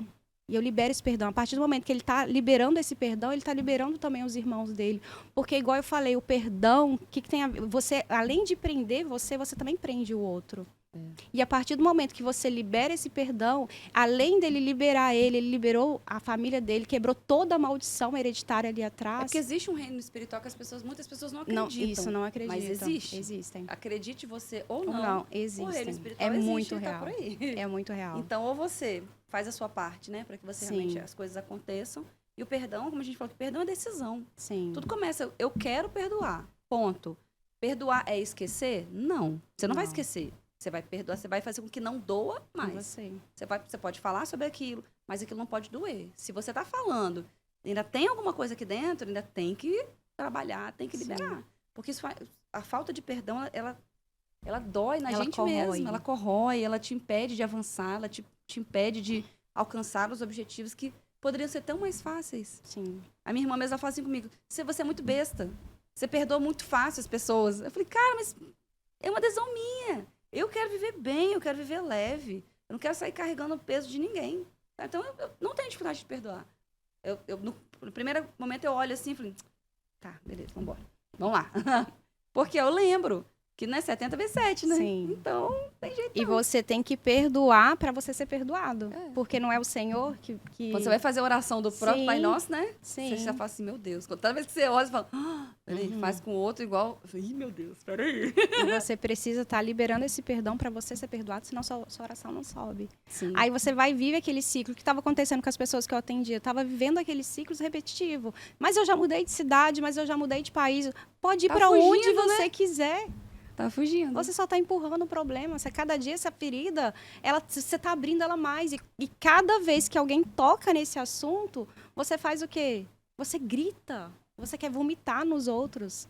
E eu libero esse perdão. A partir do momento que ele está liberando esse perdão, ele está liberando também os irmãos dele. Porque, igual eu falei, o perdão, o que tem a ver? Você, além de prender você também prende o outro. E a partir do momento que você libera esse perdão, além dele liberar ele liberou a família dele, quebrou toda a maldição hereditária ali atrás. É porque existe um reino espiritual que muitas pessoas não acreditam. Não, isso não acreditam. Mas existe. Existem. Acredite você ou não. Existem. O reino espiritual é existe, muito tá real. por aí. É muito real. Então, ou você faz a sua parte, né? Para que você realmente as coisas aconteçam. E o perdão, como a gente falou, que perdão é decisão. Sim. Tudo começa, eu quero perdoar. Ponto. Perdoar é esquecer? Não. Você não vai esquecer. Você vai perdoar, você vai fazer com que não doa mais. Você pode falar sobre aquilo, mas aquilo não pode doer. Se você tá falando, ainda tem alguma coisa aqui dentro, ainda tem que trabalhar, tem que liberar. Sim. Porque a falta de perdão, ela dói na gente mesmo. Ela corrói, ela te impede de avançar, ela te impede de alcançar os objetivos que poderiam ser tão mais fáceis. Sim. A minha irmã mesmo fala assim comigo, você é muito besta. Você perdoa muito fácil as pessoas. Eu falei, cara, mas é uma decisão minha. Eu quero viver bem, eu quero viver leve. Eu não quero sair carregando o peso de ninguém. Então, eu não tenho dificuldade de perdoar. No primeiro momento, eu olho assim e falei, tá, beleza, vambora. Vamos lá. Porque eu lembro que não é 70 vezes 7, né? Sim. Então, tem jeito E você tem que perdoar para você ser perdoado. Porque não é o Senhor que... Quando você vai fazer a oração do próprio Pai Nosso, né? Sim. Você já fala assim, meu Deus. Toda vez que você ora, você fala, peraí, faz com o outro igual. Ih, meu Deus, peraí. E você precisa estar liberando esse perdão para você ser perdoado, senão sua oração não sobe. Sim. Aí você vai viver aquele ciclo que estava acontecendo com as pessoas que eu atendia. Eu estava vivendo aqueles ciclos repetitivos. Mas eu já mudei de cidade, mas eu já mudei de país. Pode ir para onde você quiser. Tá fugindo. Você só tá empurrando o problema. Cada dia essa ferida, você tá abrindo ela mais. E cada vez que alguém toca nesse assunto, você faz o quê? Você grita. Você quer vomitar nos outros.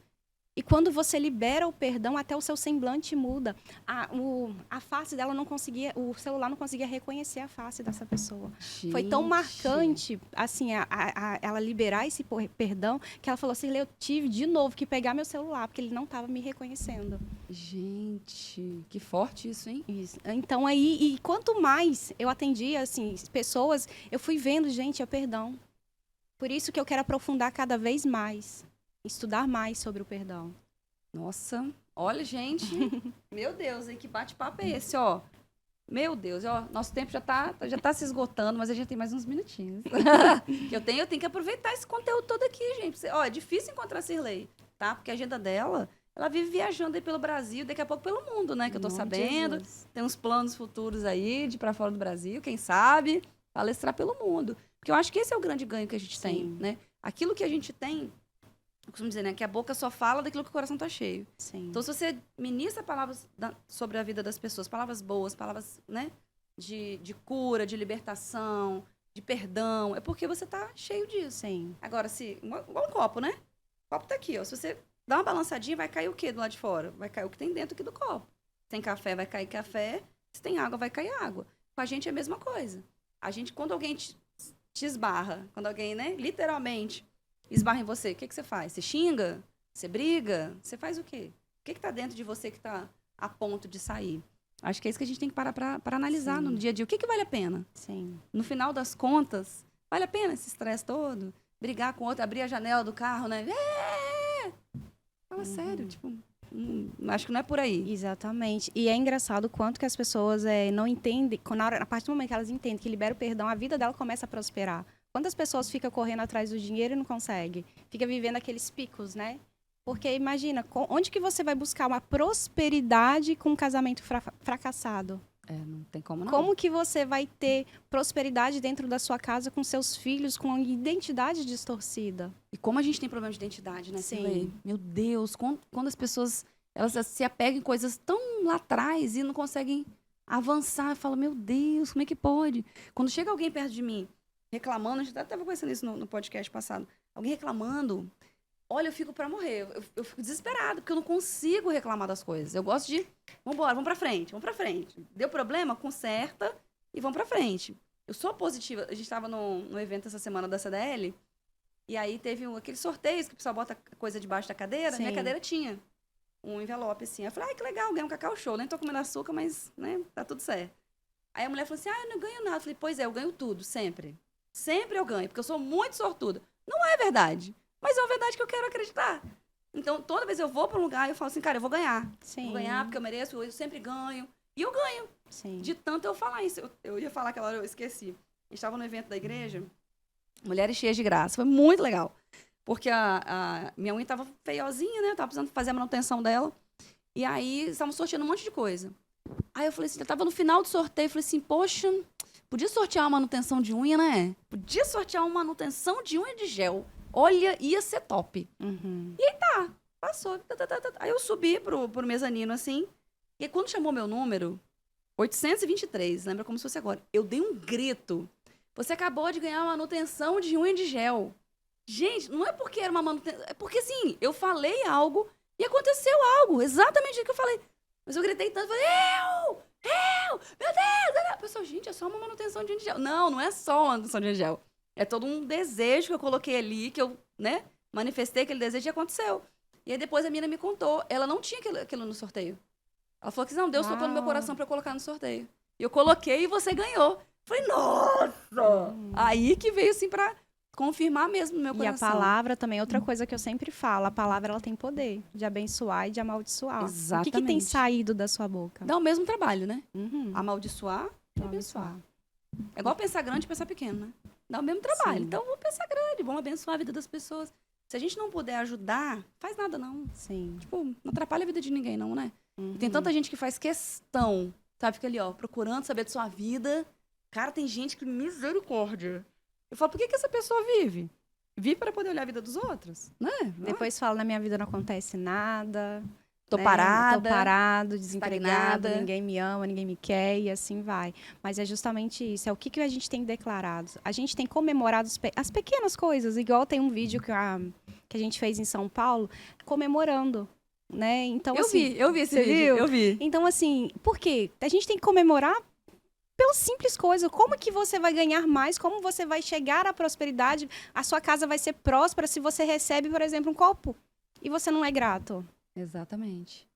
E quando você libera o perdão, até o seu semblante muda. A face dela não conseguia, o celular não conseguia reconhecer a face dessa pessoa. Gente. Foi tão marcante, assim, ela liberar esse perdão, que ela falou assim, eu tive de novo que pegar meu celular, porque ele não estava me reconhecendo. Gente, que forte isso, hein? Isso. Então, aí, e quanto mais eu atendia, assim, pessoas, eu fui vendo, gente, é perdão. Por isso que eu quero aprofundar cada vez mais. Estudar mais sobre o perdão. Nossa, olha, gente. Meu Deus, hein? Que bate-papo é esse, ó? Meu Deus, ó. Nosso tempo já tá se esgotando, mas a gente tem mais uns minutinhos. eu tenho que aproveitar esse conteúdo todo aqui, gente. Ó, é difícil encontrar a Cirlei, tá? Porque a agenda dela, ela vive viajando aí pelo Brasil, daqui a pouco pelo mundo, né? Que eu tô sabendo. Jesus. Tem uns planos futuros aí de ir pra fora do Brasil, quem sabe, palestrar pelo mundo. Porque eu acho que esse é o grande ganho que a gente tem, né? Aquilo que a gente tem, eu costumo dizer, né? Que a boca só fala daquilo que o coração tá cheio. Sim. Então, se você ministra palavras sobre a vida das pessoas, palavras boas, palavras, né? De cura, de libertação, de perdão, é porque você tá cheio disso. Sim. Agora, igual um copo, né? O copo tá aqui, ó. Se você dá uma balançadinha, vai cair o quê do lado de fora? Vai cair o que tem dentro aqui do copo. Se tem café, vai cair café. Se tem água, vai cair água. Com a gente é a mesma coisa. A gente, quando alguém te esbarra, quando alguém, né? Literalmente esbarra em você, o que você faz? Você xinga? Você briga? Você faz o quê? O que tá dentro de você que tá a ponto de sair? Acho que é isso que a gente tem que parar para analisar. Sim. No dia a dia. O que vale a pena? Sim. No final das contas, vale a pena esse estresse todo? Brigar com outro, abrir a janela do carro, né? Fala sério, tipo, acho que não é por aí. Exatamente. E é engraçado o quanto que as pessoas não entendem, a partir do momento que elas entendem que libera o perdão, a vida dela começa a prosperar. Quantas pessoas ficam correndo atrás do dinheiro e não conseguem? Fica vivendo aqueles picos, né? Porque imagina, onde que você vai buscar uma prosperidade com um casamento fracassado? Não tem como não. Como que você vai ter prosperidade dentro da sua casa com seus filhos com identidade distorcida? E como a gente tem problema de identidade, né? Sim. Meu Deus, quando as pessoas elas se apegam em coisas tão lá atrás e não conseguem avançar, eu falo, meu Deus, como é que pode? Quando chega alguém perto de mim reclamando, a gente até estava conversando isso no podcast passado, alguém reclamando, olha, eu fico pra morrer, eu fico desesperada, porque eu não consigo reclamar das coisas. Eu gosto de, vambora, vamos pra frente. Deu problema? Conserta e vamos pra frente. Eu sou positiva. A gente tava no evento essa semana da CDL, e aí teve aqueles sorteios que o pessoal bota coisa debaixo da cadeira. Sim. Minha cadeira tinha um envelope assim. Eu falei, que legal, ganhei um Cacau Show. Nem tô comendo açúcar, mas, né, tá tudo certo. Aí a mulher falou assim, eu não ganho nada. Eu falei, pois é, eu ganho tudo, sempre. Sempre eu ganho, porque eu sou muito sortuda. Não é verdade. Mas é uma verdade que eu quero acreditar. Então, toda vez eu vou para um lugar, eu falo assim, cara, eu vou ganhar. Sim. Vou ganhar porque eu mereço, eu sempre ganho. E eu ganho. Sim. De tanto eu falar isso. Eu ia falar aquela hora, eu esqueci. A gente estava no evento da igreja, Mulheres Cheias de Graça. Foi muito legal. Porque a minha unha estava feiozinha, né? Eu estava precisando fazer a manutenção dela. E aí, estavam sorteando um monte de coisa. Aí eu falei assim, eu estava no final do sorteio, eu falei assim, poxa, podia sortear uma manutenção de unha, né? Podia sortear uma manutenção de unha de gel. Olha, ia ser top. Uhum. E aí passou. Aí eu subi pro mezanino, assim, E aí, quando chamou meu número, 823, lembra como se fosse agora. Eu dei um grito. Você acabou de ganhar uma manutenção de unha de gel. Gente, não é porque era uma manutenção. É porque, assim, eu falei algo e aconteceu algo. Exatamente o que eu falei. Mas eu gritei tanto, falei, meu Deus! A pessoa, gente, é só uma manutenção de unha de gel. Não, não é só uma manutenção de unha de gel. É todo um desejo que eu coloquei ali, que eu, né, manifestei aquele desejo e aconteceu. E aí depois a menina me contou, ela não tinha aquilo no sorteio. Ela falou que não, Deus tocou no meu coração pra eu colocar no sorteio. E eu coloquei e você ganhou. Falei, nossa! Aí que veio, assim, pra confirmar mesmo no meu coração. E a palavra também é outra coisa que eu sempre falo. A palavra, ela tem poder de abençoar e de amaldiçoar. Exatamente. O que tem saído da sua boca? Dá o mesmo trabalho, né? Uhum. Amaldiçoar e abençoar. É igual pensar grande e pensar pequeno, né? Dá o mesmo trabalho. Sim. Então, vamos pensar grande, vamos abençoar a vida das pessoas. Se a gente não puder ajudar, faz nada, não. Sim. Tipo, não atrapalha a vida de ninguém, não, né? Uhum. Tem tanta gente que faz questão, sabe? Fica ali, ó, procurando saber de sua vida. Cara, tem gente que, misericórdia. Eu falo, por que essa pessoa vive? Vive para poder olhar a vida dos outros, né? Depois fala, na minha vida não acontece nada. Tô né? parada. Tô parado, desempregado, estagnada. ninguém me ama, ninguém me quer e assim vai. Mas é justamente isso, é o que a gente tem declarado. A gente tem comemorado as pequenas coisas, igual tem um vídeo que a gente fez em São Paulo, comemorando, né? Então, Eu assim, vi esse você vídeo, viu? eu vi. Então, assim, por quê? A gente tem que comemorar pelas simples coisas. Como que você vai ganhar mais? Como você vai chegar à prosperidade? A sua casa vai ser próspera se você recebe, por exemplo, um copo e você não é grato. Exatamente.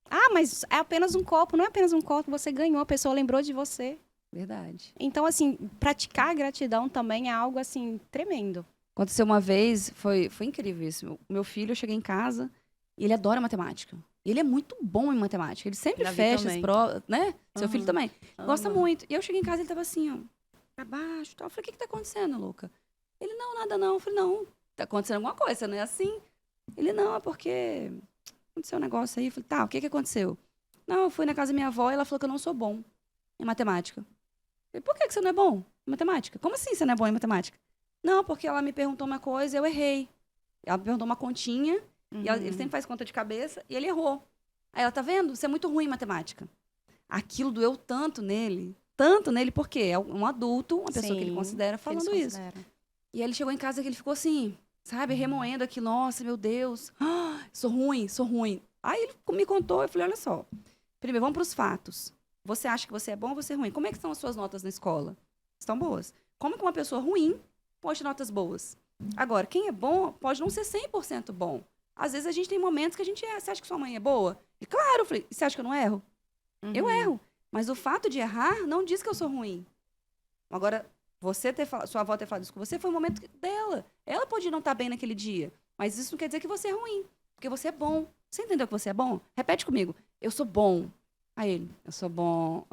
Ah, mas é apenas um copo. Não é apenas um copo. Você ganhou, a pessoa lembrou de você. Verdade. Então, assim, praticar a gratidão também é algo, assim, tremendo. Aconteceu uma vez, foi incrível isso. Meu filho, eu cheguei em casa e ele adora matemática. E ele é muito bom em matemática. Ele sempre Davi fecha as também. provas, né? Seu filho também. Gosta Aham. muito. E eu cheguei em casa e ele tava assim, ó, pra baixo e tal. Eu falei, o que tá acontecendo, Luca? Ele, não, nada não. Eu falei, não, tá acontecendo alguma coisa, não é assim? Ele, não, é porque aconteceu um negócio aí. Eu falei, tá, o que aconteceu? Não, eu fui na casa da minha avó e ela falou que eu não sou bom em matemática. Eu falei, por que você não é bom em matemática? Como assim você não é bom em matemática? Não, porque ela me perguntou uma coisa e eu errei. Ela me perguntou uma continha, e ele sempre faz conta de cabeça, e ele errou. Aí ela, tá vendo? Você é muito ruim em matemática. Aquilo doeu tanto nele, porque é um adulto, uma pessoa que ele Sim, considera que eles falando isso. consideram. E aí ele chegou em casa que ele ficou assim, sabe, remoendo aquilo, nossa, meu Deus, sou ruim. Aí ele me contou, eu falei, olha só, primeiro, vamos pros fatos. Você acha que você é bom ou você é ruim? Como é que estão as suas notas na escola? Estão boas. Como que uma pessoa ruim pode ter notas boas? Agora, quem é bom pode não ser 100% bom. Às vezes a gente tem momentos que a gente Você acha que sua mãe é boa? E claro, eu falei, você acha que eu não erro? Eu erro. Mas o fato de errar não diz que eu sou ruim. Agora, sua avó ter falado isso com você foi o momento dela. Ela pode não estar bem naquele dia. Mas isso não quer dizer que você é ruim. Porque você é bom. Você entendeu que você é bom? Repete comigo. Eu sou bom. Aí ele, eu sou bom.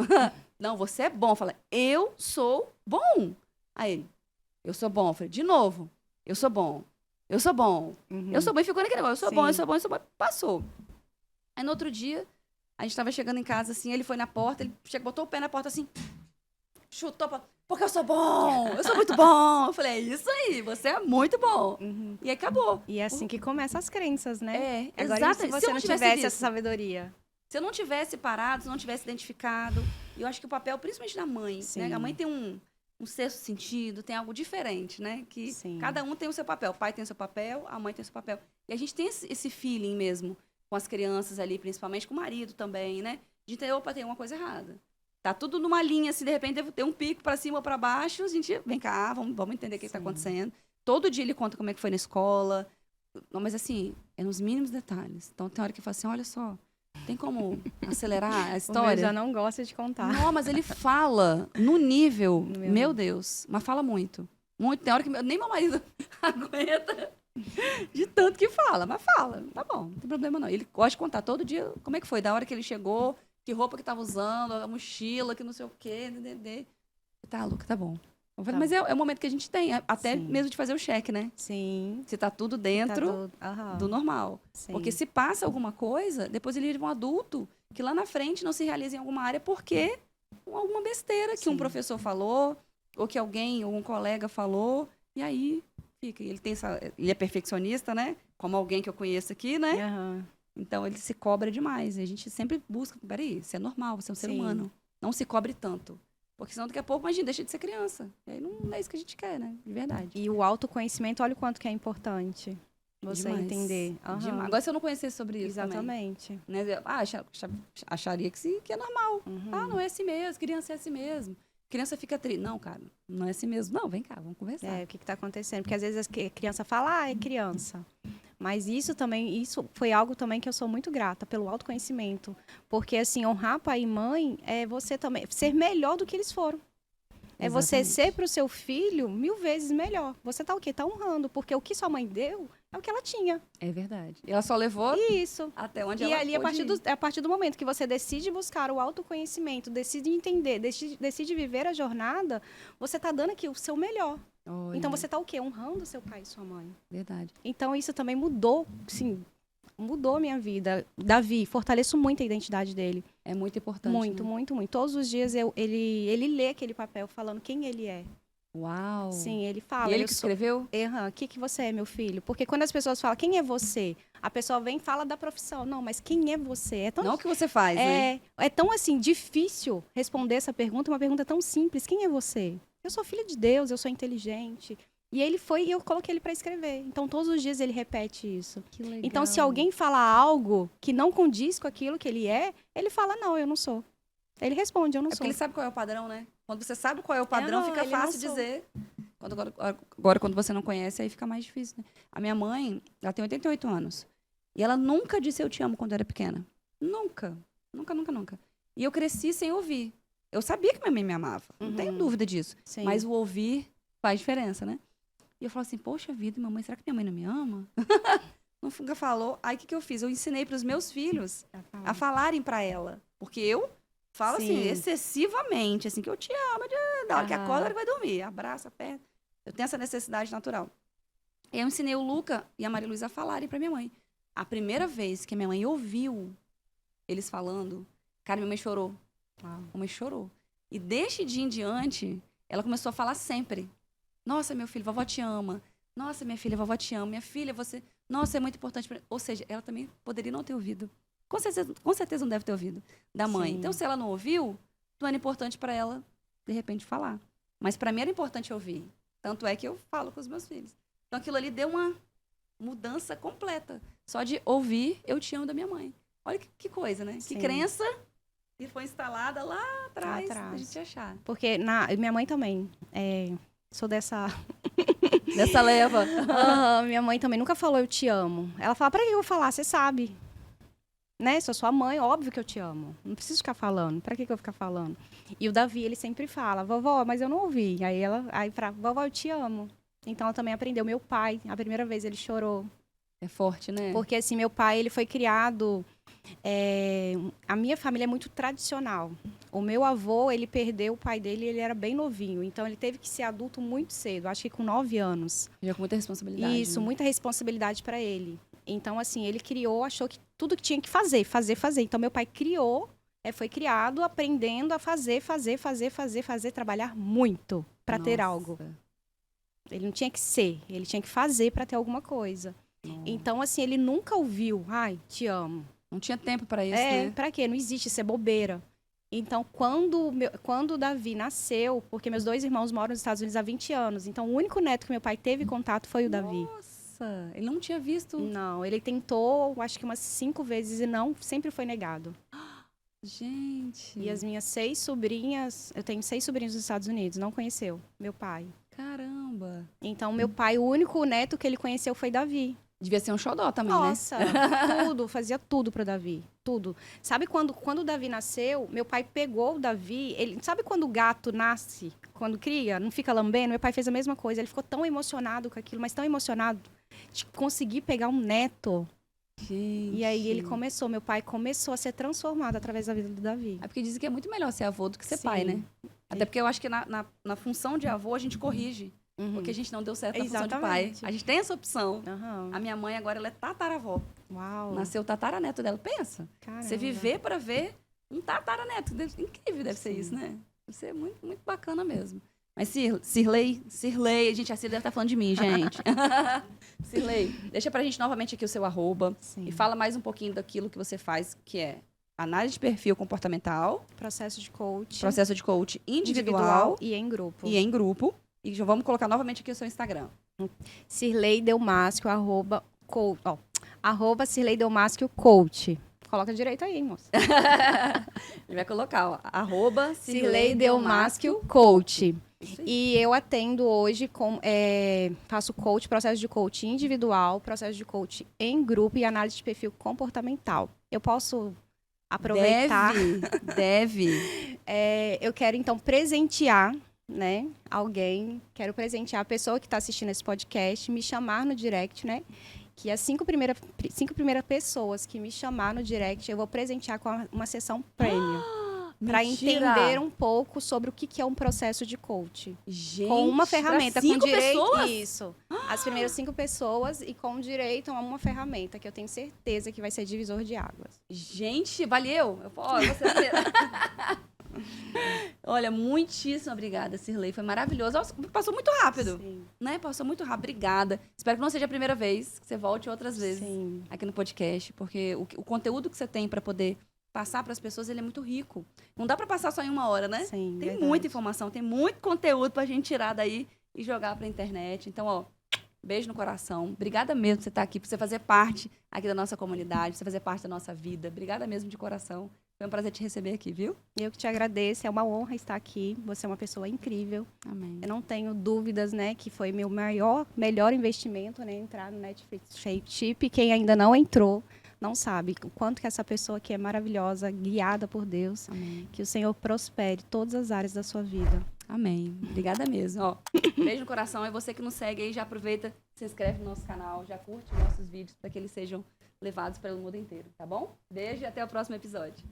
Não, você é bom. Fala, eu sou bom. Aí ele, eu sou bom. Eu falei, de novo. Eu sou bom. Eu sou bom. Eu sou bom. E ficou naquele negócio. Eu sou bom, eu sou bom, eu sou bom. Passou. Aí no outro dia, a gente tava chegando em casa, assim, ele foi na porta, ele botou o pé na porta, assim, chutou, porque eu sou bom, eu sou muito bom. Eu falei, é isso aí, você é muito bom. E aí acabou. E é assim que começam as crenças, né? É, Agora, exato. e se você eu não tivesse tivesse visto, essa sabedoria? se eu não tivesse parado, se eu não tivesse identificado, eu acho que o papel, principalmente da mãe, Sim. né? A mãe tem um sexto sentido, tem algo diferente, né? Que Sim. cada um tem o seu papel. O pai tem o seu papel, a mãe tem o seu papel. E a gente tem esse feeling mesmo com as crianças ali, principalmente com o marido também, né? De ter, opa, tem uma coisa errada. Tá tudo numa linha, assim, de repente deve ter um pico para cima ou para baixo, a gente, vem cá, vamos entender o que tá acontecendo. Todo dia ele conta como é que foi na escola. Não, mas assim, é nos mínimos detalhes. Então tem hora que fala assim, olha só, tem como acelerar a história? O meu já não gosta de contar. Não, mas ele fala no nível, meu Deus, mas fala muito. Muito, tem hora que nem meu marido aguenta de tanto que fala, mas fala, tá bom, não tem problema não. Ele gosta de contar todo dia como é que foi, da hora que ele chegou, que roupa que tava usando, a mochila, que não sei o quê, Tá, Luca, tá bom. Eu falei, mas é o momento que a gente tem, até Sim. mesmo de fazer o cheque, né? Sim. Se tá tudo dentro do normal. Sim. Porque se passa alguma coisa, depois ele vira um adulto que lá na frente não se realiza em alguma área porque alguma besteira que um professor falou, ou que algum colega falou, e aí fica. Ele é perfeccionista, né? Como alguém que eu conheço aqui, né? Então, ele se cobra demais. E a gente sempre busca, peraí, isso é normal, você é um ser Sim. humano. Não se cobre tanto. Porque senão, daqui a pouco, imagina, deixa de ser criança. E aí não é isso que a gente quer, né? De verdade. E o autoconhecimento, olha o quanto que é importante você Demais. entender. Aham. Demais. Agora, se eu não conhecesse sobre isso Exatamente. também, né? Acharia que é normal. Uhum. Ah, não é assim mesmo, criança é assim mesmo. Criança fica triste. Não, cara, não é assim mesmo. Não, vem cá, vamos conversar. É, o que está acontecendo? Porque às vezes a criança fala, é criança. Mas isso foi algo também que eu sou muito grata pelo autoconhecimento. Porque, assim, honrar pai e mãe é você também ser melhor do que eles foram. É você Exatamente. ser para o seu filho 1000 vezes melhor. Você tá o quê? Tá honrando. Porque o que sua mãe deu é o que ela tinha. É verdade. E ela só levou Isso. até onde E ela ali, pôde ir. a partir do momento que você decide buscar o autoconhecimento, decide entender, decide viver a jornada, você tá dando aqui o seu melhor. Olha, Então você tá o quê? Honrando seu pai e sua mãe. verdade. Então isso também mudou, sim, mudou a minha vida. Davi, fortaleço muito a identidade dele. É muito importante. Muito, né? muito, muito. Todos os dias ele lê aquele papel falando quem ele é. Uau. Sim, ele fala. E ele eu que sou- escreveu? O que você é, meu filho? Porque quando as pessoas falam, quem é você? A pessoa vem e fala da profissão. Não, mas quem é você? É tão, Não o que você faz, né? é tão assim, difícil responder essa pergunta, uma pergunta tão simples. Quem é você? Eu sou filha de Deus, eu sou inteligente. E ele foi e eu coloquei ele para escrever. Então, todos os dias ele repete isso. Que legal. Então, se alguém fala algo que não condiz com aquilo que ele fala, não, eu não sou. Ele responde, eu não É sou. porque ele sabe qual é o padrão, né? Quando você sabe qual é o padrão, Não, fica ele não fácil sou. dizer. Agora, quando você não conhece, aí fica mais difícil, né? A minha mãe, ela tem 88 anos. E ela nunca disse eu te amo quando era pequena. Nunca. Nunca, nunca, nunca. E eu cresci sem ouvir. Eu sabia que minha mãe me amava. Não tenho dúvida disso. Sim. Mas o ouvir faz diferença, né? E eu falo assim, poxa vida, mamãe, será que minha mãe não me ama? Nunca falou. Aí o que eu fiz? Eu ensinei para os meus filhos a falarem para ela. Porque eu falo assim, Sim. excessivamente, assim, que eu te amo, da hora que Aham. acorda, ele vai dormir. Abraça, aperta. Eu tenho essa necessidade natural. E aí eu ensinei o Luca e a Maria Luísa a falarem para minha mãe. A primeira vez que minha mãe ouviu eles falando, cara, minha mãe chorou. Minha mãe chorou. E deste dia em diante, ela começou a falar sempre. Nossa, meu filho, vovó te ama. Nossa, minha filha, vovó te ama. Minha filha, você... Nossa, é muito importante. Ou seja, ela também poderia não ter ouvido. Com certeza não deve ter ouvido da mãe. Sim. Então, se ela não ouviu, não era importante para ela, de repente, falar. Mas para mim era importante ouvir. Tanto é que eu falo com os meus filhos. Então, aquilo ali deu uma mudança completa. Só de ouvir, eu te amo da minha mãe. Olha que coisa, né? Sim. Que crença que foi instalada lá atrás, atrás. da gente achar. Porque minha mãe também. Sou dessa. Dessa leva. Minha mãe também nunca falou eu te amo. Ela fala, pra que eu vou falar? Você sabe. Né? Sou sua mãe, óbvio que eu te amo. Não preciso ficar falando. Pra que eu vou ficar falando? E o Davi, ele sempre fala, vovó, mas eu não ouvi. Aí pra vovó, eu te amo. Então ela também aprendeu. Meu pai, a primeira vez ele chorou. É forte, né? Porque assim, meu pai, ele foi criado... a minha família é muito tradicional. O meu avô, ele perdeu o pai dele, ele era bem novinho. Então, ele teve que ser adulto muito cedo. Acho que com 9 anos. Já com muita responsabilidade. Isso, né? muita responsabilidade para ele. Então, assim, ele criou, achou que tudo que tinha que fazer. Então, meu pai foi criado aprendendo a fazer, trabalhar muito para ter Nossa. algo. Ele não tinha que ser, ele tinha que fazer para ter alguma coisa. Nossa. Então, assim, ele nunca ouviu, ai, te amo. Não tinha tempo para isso, né? Pra quê? Não existe, isso é bobeira. Então, quando o Davi nasceu, porque meus 2 irmãos moram nos Estados Unidos há 20 anos, então o único neto que meu pai teve contato foi o Davi. Nossa, ele não tinha visto. Não, ele tentou, acho que umas 5 vezes e não, sempre foi negado. Gente. E as minhas 6 sobrinhas, eu tenho 6 sobrinhos nos Estados Unidos, não conheceu meu pai. Caramba. Então, meu pai, o único neto que ele conheceu foi Davi. Devia ser um xodó também, Nossa, fazia tudo pro Davi, tudo. Sabe quando o Davi nasceu, meu pai pegou o Davi, sabe quando o gato nasce, quando cria, não fica lambendo? Meu pai fez a mesma coisa, ele ficou tão emocionado com aquilo, mas tão emocionado de conseguir pegar um neto. Gente. E aí meu pai começou a ser transformado através da vida do Davi. É porque dizem que é muito melhor ser avô do que ser Sim. pai, né? Até porque eu acho que na função de avô a gente corrige. Uhum. Porque a gente não deu certo na função de pai. Exatamente. A gente tem essa opção. Aham. A minha mãe agora ela é tataravó. Uau. Nasceu o tataraneto dela. Pensa. Caramba. Você viver para ver um tataraneto. Incrível deve ser isso, né? Deve ser muito, muito bacana mesmo. Mas Cirlei, gente, a Cirlei deve estar falando de mim, gente. Cirlei, deixa pra gente novamente aqui o seu @. Sim. E fala mais um pouquinho daquilo que você faz, que é análise de perfil comportamental, Processo de coach. processo de coach individual e em grupo. e em grupo. E já vamos colocar novamente aqui o seu Instagram. Cirlei Delmasquio, @, Cirlei Delmasquio Coach. Coloca direito aí, moça. Ele vai colocar, ó, Cirlei Delmasquio Coach. Isso aí. E eu atendo hoje, faço coach, processo de coach individual, processo de coach em grupo e análise de perfil comportamental. Eu posso aproveitar. Deve. Eu quero, então, presentear, né, alguém. Quero presentear a pessoa que está assistindo esse podcast, me chamar no direct, né? Que as 5 primeiras pessoas que me chamar no direct, eu vou presentear com uma sessão prêmio. Para entender um pouco sobre o que é um processo de coach. Gente, Com uma ferramenta, pra 5 com direito. pessoas? Isso. As primeiras 5 pessoas e com direito a uma ferramenta que eu tenho certeza que vai ser divisor de águas. Gente, valeu. Você Olha, muitíssimo obrigada, Cirlei. Foi maravilhoso. Nossa, passou muito rápido, Sim. né? Passou muito rápido. Obrigada. Espero que não seja a primeira vez, que você volte outras vezes Sim. aqui no podcast, porque o conteúdo que você tem para poder passar para as pessoas, ele é muito rico. Não dá para passar só em 1 hora, né? Sim, Tem verdade. muita informação, tem muito conteúdo pra gente tirar daí e jogar pra internet. Então, ó, beijo no coração. Obrigada mesmo por você estar aqui, por você fazer parte aqui da nossa comunidade, por você fazer parte da nossa vida. Obrigada mesmo de coração. Foi um prazer te receber aqui, viu? Eu que te agradeço, é uma honra estar aqui. Você é uma pessoa incrível. Amém. Eu não tenho dúvidas, né, que foi meu melhor investimento, né, entrar no Netflix Shape. Quem ainda não entrou, não sabe o quanto que essa pessoa aqui é maravilhosa, guiada por Deus. Amém. Que o Senhor prospere todas as áreas da sua vida. Amém. Obrigada mesmo. Ó, beijo no coração. E você que nos segue aí, já aproveita, se inscreve no nosso canal, já curte os nossos vídeos para que eles sejam levados pelo mundo inteiro, tá bom? Beijo e até o próximo episódio.